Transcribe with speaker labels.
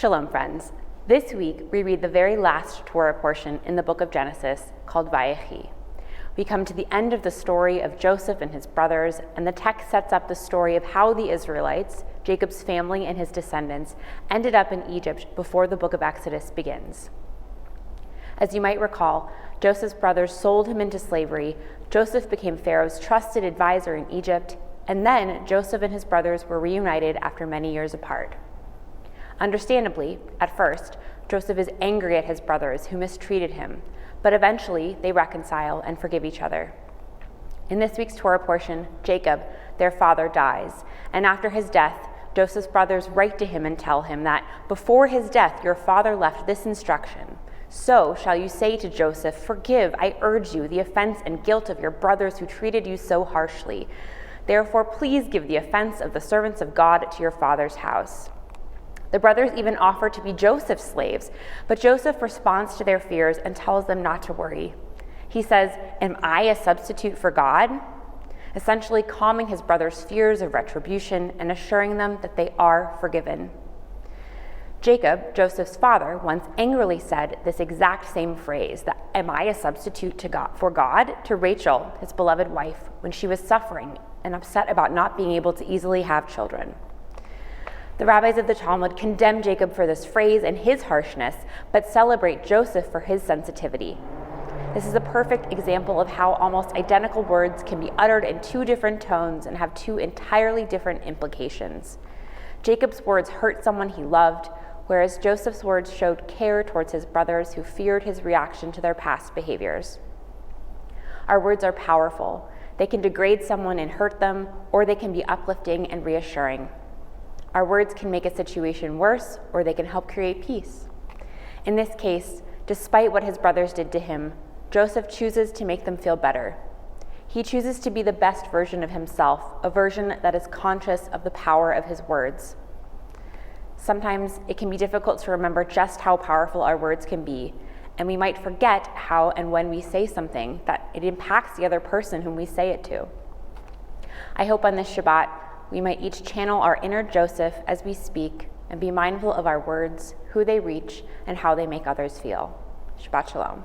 Speaker 1: Shalom, friends. This week, we read the very last Torah portion in the book of Genesis called Vayechi. We come to the end of the story of Joseph and his brothers, and the text sets up the story of how the Israelites, Jacob's family and his descendants, ended up in Egypt before the book of Exodus begins. As you might recall, Joseph's brothers sold him into slavery, Joseph became Pharaoh's trusted advisor in Egypt, and then Joseph and his brothers were reunited after many years apart. Understandably, at first, Joseph is angry at his brothers who mistreated him, but eventually they reconcile and forgive each other. In this week's Torah portion, Jacob, their father, dies, and after his death, Joseph's brothers write to him and tell him that before his death your father left this instruction: "So shall you say to Joseph, 'Forgive, I urge you, the offense and guilt of your brothers who treated you so harshly. Therefore please give the offense of the servants of God to your father's house.'" The brothers even offer to be Joseph's slaves, but Joseph responds to their fears and tells them not to worry. He says, "Am I a substitute for God?" Essentially calming his brothers' fears of retribution and assuring them that they are forgiven. Jacob, Joseph's father, once angrily said this exact same phrase, that "Am I a substitute for God?" to Rachel, his beloved wife, when she was suffering and upset about not being able to easily have children. The rabbis of the Talmud condemn Jacob for this phrase and his harshness, but celebrate Joseph for his sensitivity. This is a perfect example of how almost identical words can be uttered in two different tones and have two entirely different implications. Jacob's words hurt someone he loved, whereas Joseph's words showed care towards his brothers who feared his reaction to their past behaviors. Our words are powerful. They can degrade someone and hurt them, or they can be uplifting and reassuring. Our words can make a situation worse, or they can help create peace. In this case, despite what his brothers did to him, Joseph chooses to make them feel better. He chooses to be the best version of himself, a version that is conscious of the power of his words. Sometimes it can be difficult to remember just how powerful our words can be, and we might forget how and when we say something that it impacts the other person whom we say it to. I hope on this Shabbat, we might each channel our inner Joseph as we speak and be mindful of our words, who they reach, and how they make others feel. Shabbat Shalom.